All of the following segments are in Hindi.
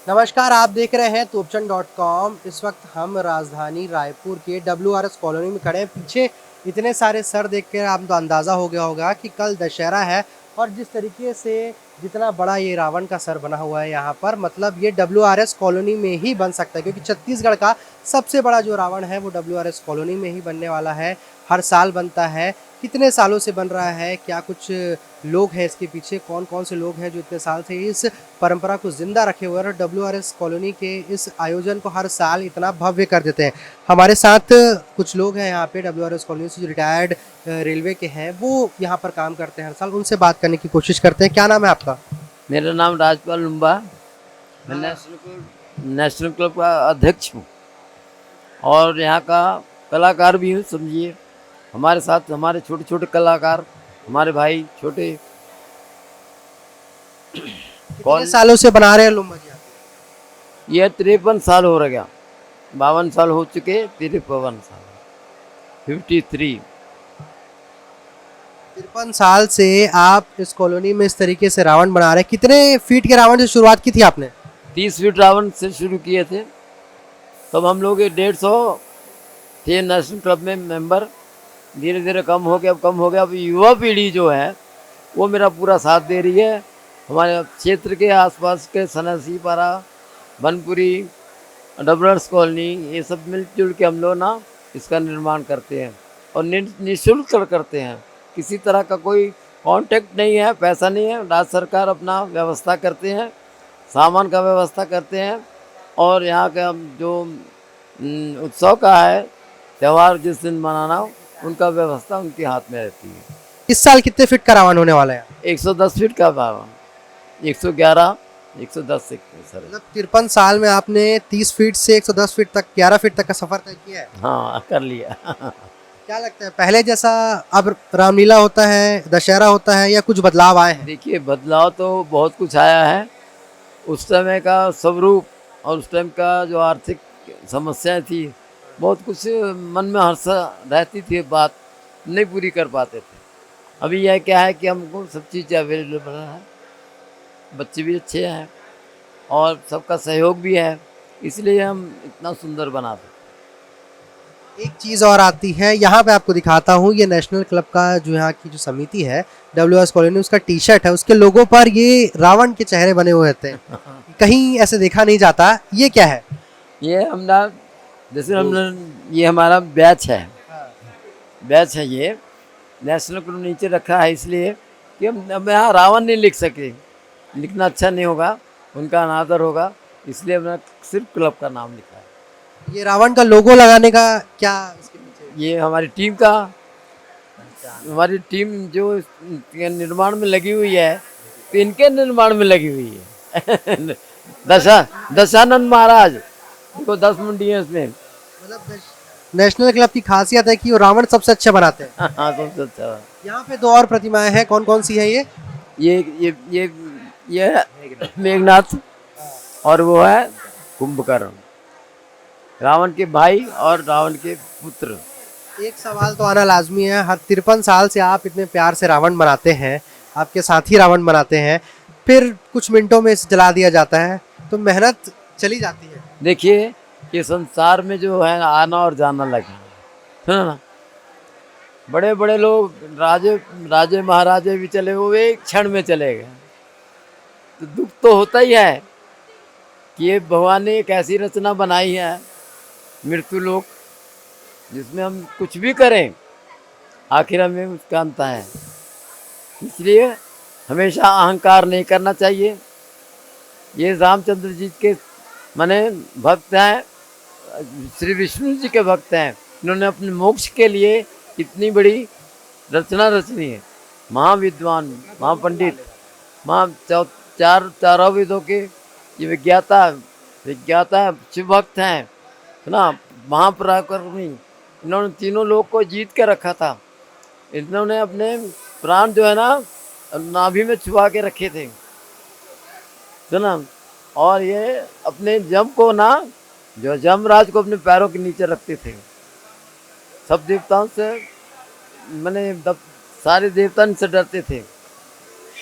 नमस्कार, आप देख रहे हैं तोपचन.com। इस वक्त हम राजधानी रायपुर के WRS कॉलोनी में खड़े हैं। पीछे इतने सारे सर देखकर आपको अंदाज़ा हो गया होगा कि कल दशहरा है और जिस तरीके से जितना बड़ा ये रावण का सर बना हुआ है यहाँ पर, मतलब ये WRS कॉलोनी में ही बन सकता है, क्योंकि छत्तीसगढ़ का सबसे बड़ा जो रावण है वो WRS कॉलोनी में ही बनने वाला है। हर साल बनता है। कितने सालों से बन रहा है, क्या कुछ लोग हैं इसके पीछे, कौन कौन से लोग हैं जो इतने साल से इस परंपरा को जिंदा रखे हुए हैं और WRS कॉलोनी के इस आयोजन को हर साल इतना भव्य कर देते हैं। हमारे साथ कुछ लोग हैं यहाँ पे WRS कॉलोनी से जो रिटायर्ड रेलवे के हैं, वो यहाँ पर काम करते हैं हर साल। उनसे बात करने की कोशिश करते हैं। क्या नाम है आपका? मेरा नाम राजपाल लुम्बा। मैं नेशनल क्लब का अध्यक्ष हूँ और यहाँ का कलाकार भी हूँ। समझिए, हमारे साथ हमारे छोटे छोटे कलाकार, हमारे भाई छोटे। कितने सालों से बना रहे हैं लुम्बा जी आप? ये 53 साल हो गया, 52 साल हो चुके, 53 साल, 53। 53 साल से आप इस कॉलोनी में इस तरीके से रावण बना रहे हैं। कितने फीट के रावण से शुरुआत की थी आपने? 30 फीट रावण से शुरू किए थे। तब हम लोग 150 थे नेशनल क्लब में मेंबर। धीरे धीरे कम हो गया, अब कम हो गया। अब युवा पीढ़ी जो है वो मेरा पूरा साथ दे रही है। हमारे क्षेत्र के आसपास के सनासी पारा, बनपुरी, WRS कॉलोनी, ये सब मिलजुल के हम लोग ना इसका निर्माण करते हैं और निःशुल्क करते हैं। किसी तरह का कोई कांटेक्ट नहीं है, पैसा नहीं है। राज्य सरकार अपना व्यवस्था करते हैं, सामान का व्यवस्था करते हैं और यहाँ का जो उत्सव का है, त्यौहार जिस दिन मनाना, उनका व्यवस्था उनके हाथ में रहती है। इस साल कितने फीट का रावण होने वाला है? 110 फीट का रावण, 111, 110 से सर। मतलब 53 साल में आपने 30 फीट से 110 फीट तक, 11 फीट तक का सफर तय किया है। हाँ, कर लिया। क्या लगता है, पहले जैसा अब रामलीला होता है, दशहरा होता है, या कुछ बदलाव आए हैं? देखिए, बदलाव तो बहुत कुछ आया है। उस समय का स्वरूप और उस टाइम का जो आर्थिक समस्याएं थी, बहुत कुछ मन में हर्ष रहती थी, बात नहीं पूरी कर पाते थे। अभी यह क्या है कि हमको सब चीज़ अवेलेबल है, बच्चे भी अच्छे हैं और सबका सहयोग भी है, इसलिए हम इतना सुंदर बनाते हैं। एक चीज़ और आती है, यहाँ पे आपको दिखाता हूँ। ये नेशनल क्लब का जो यहाँ की जो समिति है WRS कॉलोनी, उसका टी-शर्ट है, उसके लोगों पर ये रावण के चेहरे बने हुए होते हैं। कहीं ऐसे देखा नहीं जाता। ये क्या है? ये हमने, जैसे हमने, ये हमारा बैच है, बैच है। ये नेशनल क्लब नीचे रखा है इसलिए कि हम यहाँ रावण नहीं लिख सके, लिखना अच्छा नहीं होगा, उनका अनादर होगा, इसलिए हमने सिर्फ क्लब का नाम लिखा है। ये रावण का लोगो लगाने का क्या इसके पीछे? ये हमारी टीम का, हमारी टीम जो निर्माण में लगी हुई है, तो इनके निर्माण में लगी हुई है। दशानंद महाराज, देखो 10 मुंडी है इसमें। मतलब नेशनल क्लब की खासियत है कि वो रावण सबसे अच्छे बनाते हैं। हाँ, सबसे अच्छा। यहाँ पे दो और प्रतिमाएं हैं, कौन कौन सी है ये? ये मेघनाथ और वो है कुंभकर्ण, रावण के भाई और रावण के पुत्र। एक सवाल तो आना लाजमी है, हर 53 साल से आप इतने प्यार से रावण बनाते हैं, आपके साथी रावण बनाते हैं, फिर कुछ मिनटों में इसे जला दिया जाता है, तो मेहनत चली जाती है। देखिए, ये संसार में जो है आना और जाना लगा, सुना ना, बड़े बड़े लोग, राजे महाराजे भी चले, वो एक क्षण में चले गए। तो दुख तो होता ही है कि ये भगवान ने एक ऐसी रचना बनाई है, मृत्यु लोक, जिसमें हम कुछ भी करें आखिर हमें उसका अंत है। इसलिए हमेशा अहंकार नहीं करना चाहिए। ये रामचंद्र जी के माने भक्त हैं, श्री विष्णु जी के भक्त हैं। इन्होंने अपने मोक्ष के लिए इतनी बड़ी रचना रचनी है। महाविद्वान, महापंडित, चारों वेदों के ये विज्ञाता शिव भक्त हैं, है ना, महापराक्रमी। इन्होंने तीनों लोग को जीत के रखा था। इन्होंने अपने प्राण जो है ना नाभि में छुपा के रखे थे, सुना। और ये अपने जम को ना, जो जमराज को अपने पैरों के नीचे रखते थे। सब देवताओं से, मैंने सारे देवता इनसे डरते थे।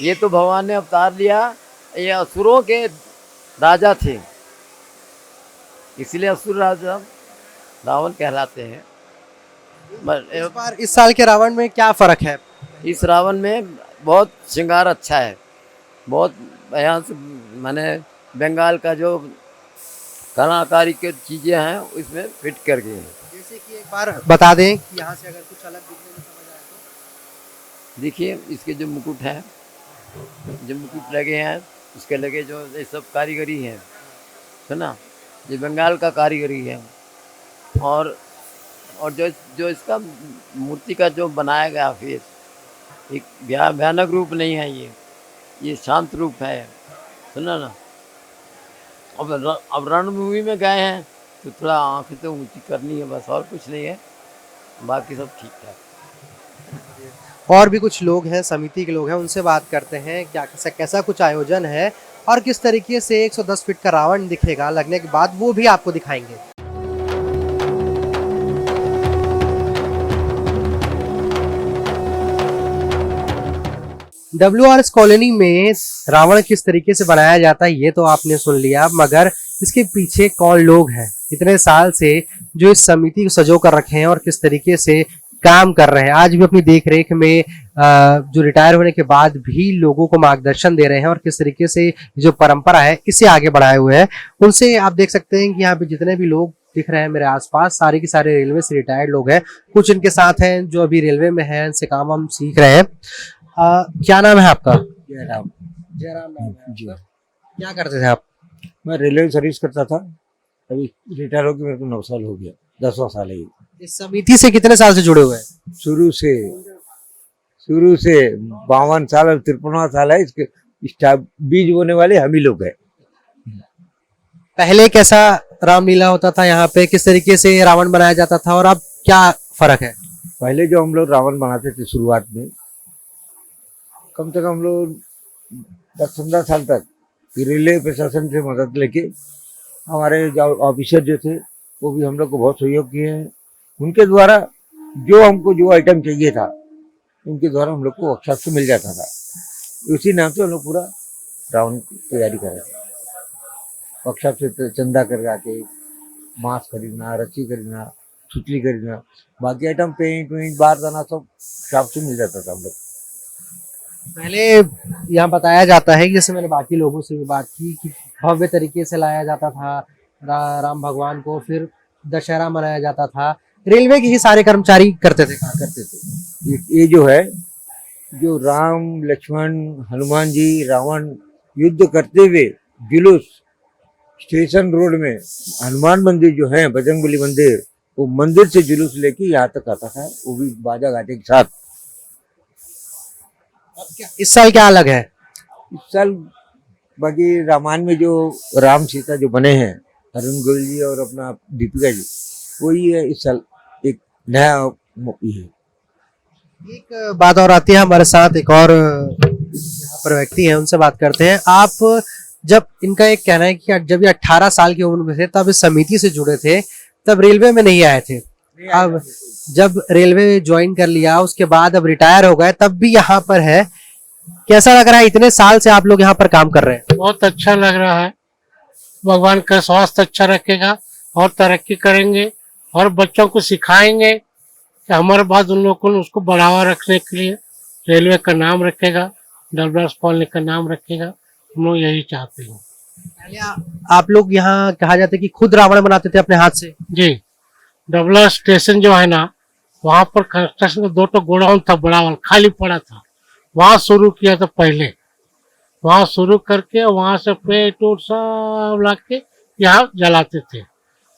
ये तो भगवान ने अवतार लिया, ये असुरों के राजा थे। इसलिए असुर राजा रावण कहलाते हैं। इस बार इस साल के रावण में क्या फर्क है? इस रावण में बहुत श्रृंगार अच्छा है, बहुत यहाँ से माने बंगाल का जो कलाकारी के चीज़ें हैं इसमें फिट कर गए हैं। जैसे कि एक बार बता दें कि यहाँ से अगर कुछ अलग दिखने में समझ आए तो। देखिए इसके जो मुकुट हैं, जो मुकुट लगे हैं, उसके लगे जो ये सब कारीगरी है ना, ये बंगाल का कारीगरी है। और जो जो इसका मूर्ति का जो बनाया गया फेस, एक भयानक रूप नहीं है, ये शांत रूप है, सुना ना। अब रणभूमि में गए हैं तो थोड़ा आँखें तो ऊंची करनी है बस, और कुछ नहीं है, बाकी सब ठीक ठाक। और भी कुछ लोग हैं, समिति के लोग हैं, उनसे बात करते हैं क्या कैसा कुछ आयोजन है और किस तरीके से 110 फीट का रावण दिखेगा लगने के बाद, वो भी आपको दिखाएंगे। WRS कॉलोनी में रावण किस तरीके से बनाया जाता है ये तो आपने सुन लिया, मगर इसके पीछे कौन लोग हैं इतने साल से जो इस समिति को सजो कर रखे हैं और किस तरीके से काम कर रहे हैं, आज भी अपनी देख रेख में जो रिटायर होने के बाद भी लोगों को मार्गदर्शन दे रहे हैं और किस तरीके से जो परंपरा है इसे आगे बढ़ाए हुए हैं। उनसे आप देख सकते हैं कि यहाँ पे जितने भी लोग दिख रहे हैं मेरे आसपास, सारे के सारे रेलवे से रिटायर्ड लोग हैं, कुछ इनके साथ हैं जो अभी रेलवे में हैं, इनसे काम हम सीख रहे हैं। क्या नाम है आपका? जयराम। जयराम नाम है जी। आपका। क्या करते थे आप? मैं रेलवे सर्विस करता था, अभी रिटायर होकर मेरे को 9 साल हो गया, 10वां साल है ये। इस समिति से कितने साल से जुड़े हुए हैं? शुरू से 52 साल, अब 53वां साल है। इसके बीज बोने वाले हम ही लोग हैं। पहले कैसा रामलीला होता था यहाँ पे, किस तरीके से रावण बनाया जाता था और अब क्या फर्क है? पहले जो हम लोग रावण बनाते थे शुरुआत में, कम से कम हम लोग 10-15 साल तक रेलवे प्रशासन से मदद लेके, हमारे जो ऑफिसर जो थे वो भी हम लोग को बहुत सहयोग किए हैं। उनके द्वारा जो हमको जो आइटम चाहिए था, उनके द्वारा हम लोग को वर्कशॉप से मिल जाता था। उसी नाम से हम लोग पूरा रावण की तैयारी कर रहे थे। वर्कशॉप से चंदा कर आके मांस खरीदना, रस्सी खरीदना, सुतली खरीदना, बाकी आइटम पेंट वेंट बारदाना सब शॉप से मिल जाता था हम लोग। पहले यहाँ बताया जाता है कि जैसे मैंने बाकी लोगों से भी बात की कि भव्य तरीके से लाया जाता था राम भगवान को, फिर दशहरा मनाया जाता था, रेलवे के ही सारे कर्मचारी करते थे। ये जो है, जो राम लक्ष्मण हनुमान जी रावण युद्ध करते हुए जुलूस स्टेशन रोड में, हनुमान मंदिर जो है बजरंगबली मंदिर, वो मंदिर से जुलूस लेके यहाँ तक आता था, वो भी बाजा गाजे के साथ। इस साल क्या अलग है? इस साल बाकी रामायण में जो राम सीता जो बने हैं, अरुण गोयल जी और अपना दीपिका जी, वही है इस साल एक नया है। एक बात और आती है हमारे साथ, एक और यहाँ पर व्यक्ति है, उनसे बात करते हैं। आप जब, इनका एक कहना है कि जब ये 18 साल की उम्र में थे तब इस समिति से जुड़े थे, तब रेलवे में नहीं आए थे, अब जब रेलवे ज्वाइन कर लिया उसके बाद अब रिटायर हो गए तब भी यहाँ पर है, कैसा लग रहा है इतने साल से आप लोग यहाँ पर काम कर रहे हैं? बहुत अच्छा लग रहा है। भगवान का स्वास्थ्य अच्छा रखेगा और तरक्की करेंगे और बच्चों को सिखाएंगे कि हमारे बाद उन लोगों को उसको बढ़ावा रखने के लिए रेलवे का नाम रखेगा, WRS कॉलोनी का नाम रखेगा, हम लोग यही चाहते हैं। पहले आप लोग यहाँ कहा जाता है कि खुद रावण बनाते थे अपने हाथ से? जी, WRS स्टेशन जो है ना, वहाँ पर कंस्ट्रक्शन का 2 गोडाउन था, बड़ा वाला खाली पड़ा था, वहाँ शुरू किया था। पहले वहाँ शुरू करके वहाँ से पेट उट सब ला के यहाँ जलाते थे।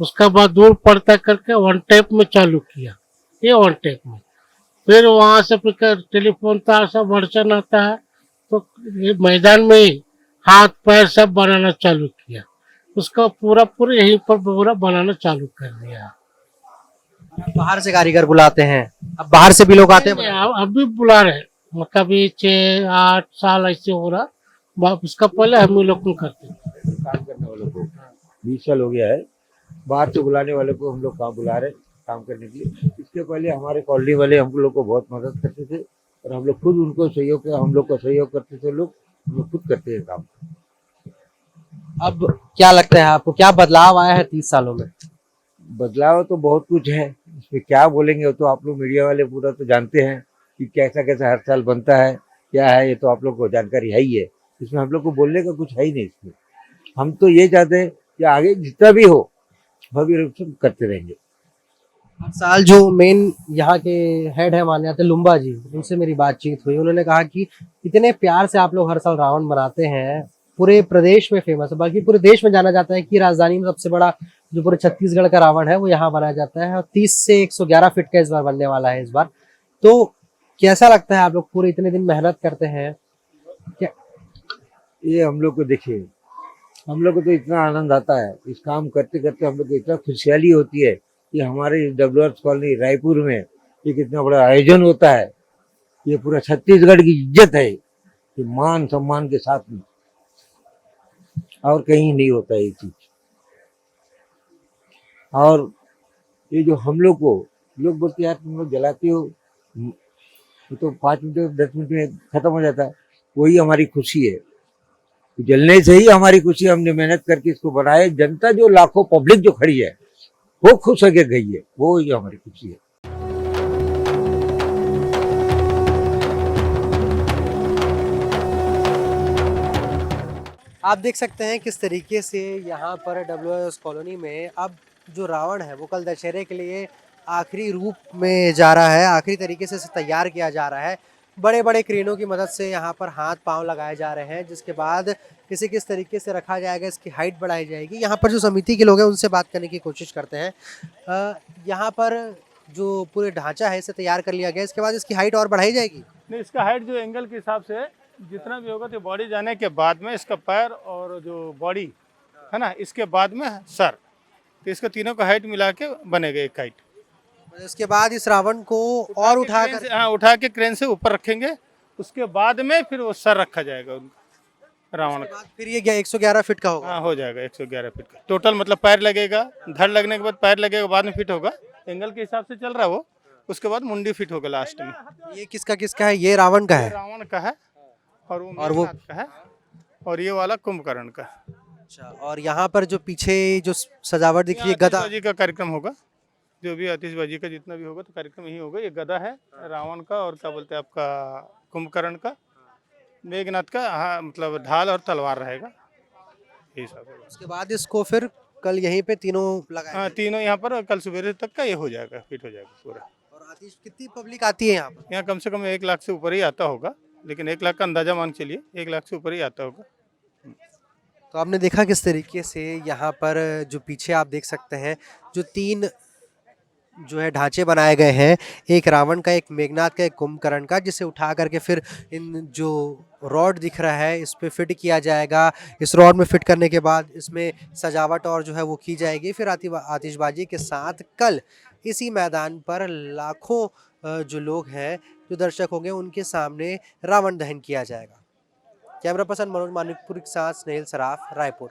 उसके बाद दूर पड़ता करके वन टेप में चालू किया, ये वन टेप में। फिर वहाँ से फिर टेलीफोन तार सब अड़चन आता है तो ये मैदान में ही हाथ पैर सब बनाना चालू किया। उसका पूरा यहीं पर पूरा बनाना चालू कर दिया। बाहर से कारीगर बुलाते हैं, अब बाहर से भी लोग आते हैं? अभी बुला रहे, मतलब ये 6-8 साल ऐसे हो रहा, उसका पहले हम लोग को करते काम करने वालों को 20 साल हो गया है। बाहर से बुलाने वाले को हम लोग काम बुला रहे काम करने के लिए। इसके पहले हमारे कॉलोनी वाले हम लोग को बहुत मदद करते थे और हम लोग खुद उनको सहयोग, हम लोग को सहयोग करते थे, हम लोग खुद करते हैं काम। अब क्या लगता है आपको, क्या बदलाव आया है 30 सालों में? बदलाव तो बहुत कुछ है, इसमें क्या बोलेंगे, वो तो आप लोग मीडिया वाले पूरा तो जानते हैं कि कैसा कैसा हर साल बनता है, क्या है, ये तो आप लोग को जानकारी है ही है। इसमें हम लोग को बोलने का कुछ है ही नहीं इसमें। हम तो ये चाहते हैं कि आगे जितना भी हो भव्य रूप से करते रहेंगे। हर साल जो मेन यहाँ के हेड है माने जाते हैं लुम्बा जी, उनसे मेरी बातचीत हुई, उन्होंने कहा कि इतने प्यार से आप लोग हर साल रावण बनाते हैं, पूरे प्रदेश में फेमस है, बल्कि पूरे देश में जाना जाता है कि राजधानी में सबसे बड़ा जो पूरे छत्तीसगढ़ का रावण है वो यहाँ बनाया जाता है, और 30 से 111 फीट का इस बार बनने वाला है इस बार। तो कैसा लगता है, आप लोग पूरे इतने दिन मेहनत करते हैं क्या? ये हम लोग को देखिए, हम लोग को तो इतना आनंद आता है इस काम करते करते, हम लोग को इतना खुशहाली होती है कि हमारे डब्ल्यूआर्स कॉलोनी रायपुर में एक इतना बड़ा आयोजन होता है। ये पूरा छत्तीसगढ़ की इज्जत है, कि मान सम्मान के साथ में, और कहीं नहीं होता है ये चीज। और ये जो हम लोग को लोग बोलते हैं यार तुम लोग जलाते हो, ये तो 5 मिनट 10 मिनट में खत्म हो जाता है, वही हमारी खुशी है। जलने से ही हमारी खुशी, हमने मेहनत करके इसको बनाया, जनता जो लाखों पब्लिक जो खड़ी है वो खुश होके गई है, वो ही हमारी खुशी है। आप देख सकते हैं किस तरीके से यहाँ पर डब्ल्यूआरएस कॉलोनी में अब जो रावण है वो कल दशहरे के लिए आखिरी रूप में जा रहा है, आखिरी तरीके से इसे तैयार किया जा रहा है। बड़े बड़े क्रेनों की मदद से यहाँ पर हाथ पांव लगाए जा रहे हैं, जिसके बाद इसे किस तरीके से रखा जाएगा, इसकी हाइट बढ़ाई जाएगी। यहाँ पर जो समिति के लोग हैं उनसे बात करने की कोशिश करते हैं। यहाँ पर जो पूरे ढांचा है इसे तैयार कर लिया गया, इसके बाद इसकी हाइट और बढ़ाई जाएगी। नहीं, इसका हाइट जो एंगल के हिसाब से जितना भी होगा, तो बॉडी जाने के बाद में इसका पैर और जो बॉडी है ना, इसके बाद में सर, तो इसका तीनों का हाइट मिला के बनेगा एक हाइट। इसके बाद इस रावण को और उठा के क्रेन से ऊपर रखेंगे, उसके बाद में फिर वो सर रखा जाएगा उनका रावण का। फिर ये 111 फीट का होगा। हाँ, हो जाएगा 111 फीट का टोटल, मतलब पैर लगेगा, धड़ लगने के बाद पैर लगेगा, बाद में फिट होगा, एंगल के हिसाब से चल रहा है वो, उसके बाद मुंडी फिट होगा लास्ट में। ये किसका है? ये रावण का है। रावण का है, और वो मेघनाद का है, और ये वाला कुंभकर्ण का। अच्छा, और यहाँ पर जो पीछे जो सजावट दिख रही है, गदा आतिशबाजी का कार्यक्रम होगा, जो भी आतिशबाजी का जितना भी होगा तो कार्यक्रम यही होगा। ये गदा है रावण का, और क्या बोलते हैं आपका कुंभकर्ण का, मेघनाथ का, हाँ, मतलब ढाल और तलवार रहेगा, यही सब होगा। उसके बाद इसको फिर कल यहीं पे तीनों लगाए। हाँ, तीनों यहाँ पर कल सवेरे तक का ये हो जाएगा, फिट हो जाएगा पूरा। और आतिश कितनी पब्लिक आती है यहाँ पर? यहाँ कम से कम 1 लाख से ऊपर ही आता होगा, लेकिन 1 लाख का अंदाजा मान के चलिए, 1 लाख से ऊपर ही आता होगा। तो आपने देखा किस तरीके से यहाँ पर जो पीछे आप देख सकते हैं जो 3 जो है ढांचे बनाए गए हैं, एक रावण का, एक मेघनाथ का, एक कुंभकर्ण का, जिसे उठा करके फिर इन जो रॉड दिख रहा है इस पे फिट किया जाएगा। इस रॉड में फिट करने के बाद इसमें सजावट और जो है वो की जाएगी। फिर आतिशबाजी के साथ कल इसी मैदान पर लाखों जो लोग हैं, जो दर्शक होंगे, उनके सामने रावण दहन किया जाएगा। कैमरा पर्सन मनोज मानिकपुर के साथ स्नेहिल सराफ, रायपुर।